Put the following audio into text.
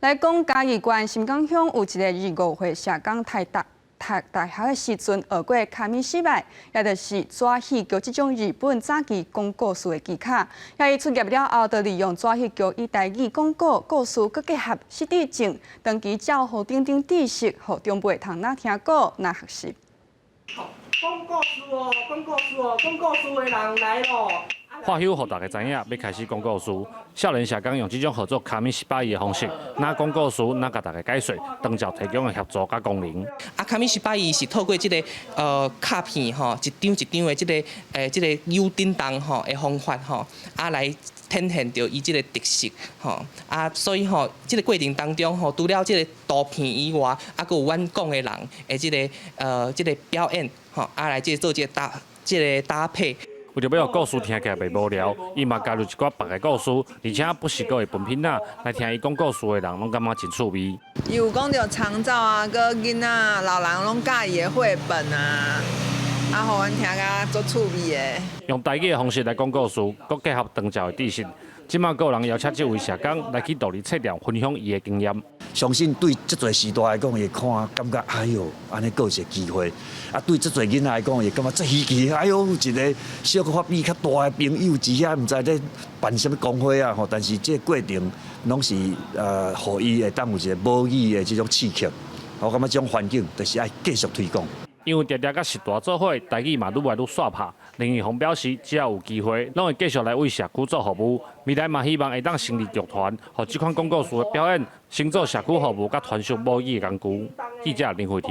来讲嘉义县新港乡有一个25岁社工读大学的时阵，学过卡米失败，也就是纸戏剧这种日本早期讲故事的技巧。也伊出业了后，就利用纸戏剧以台语讲故事，佮结合实地证，长期教予等等知识，互长辈通哪听过哪学习。讲故事哦，讲故事哦，讲故事的人来咯。话休，互大家知影要开始讲故事。少年社工用这种合作卡米18的方式，哪讲故事，哪甲大家解说，当照提供的协助甲功能。卡米18是透过这个卡片吼，一张一张的这个有叮当吼的方法吼，来呈现着伊这个特色吼所以吼，这个过程当中吼，除了这个图片以外，佫有阮讲的人的这个表演吼，来这做这个搭配。为着要让故事听起来袂无聊，伊嘛加入一寡别个故事，而且不时佫会分片仔来听伊讲故事的人，拢感觉真趣味。伊有讲到长照啊，佮囡仔、老人拢介意的绘本啊，互阮听甲足趣味的。用台语的方式来讲故事，佮结合长照的知识。即马有人邀请这位社工来去道理册店分享伊的经验。相信对这侪时代来讲，会看感觉哎哟，安尼有一个机会。对这侪囡仔来讲，会感觉真稀奇。哎哟，一个小可发比较大的朋友之下，唔知咧办什么公会啊但是这过程拢是互伊会当有一个母语的这种刺激。我感觉这种环境就是爱继续推广。因为常常甲时代做伙，台语嘛愈来愈煞拍。林义宏表示，只要有机会，拢会继续来为社区做服务。未来嘛，希望会当成立剧团，互这款讲故事的表演，成做社区服务甲传承母语的工具。记者林慧婷。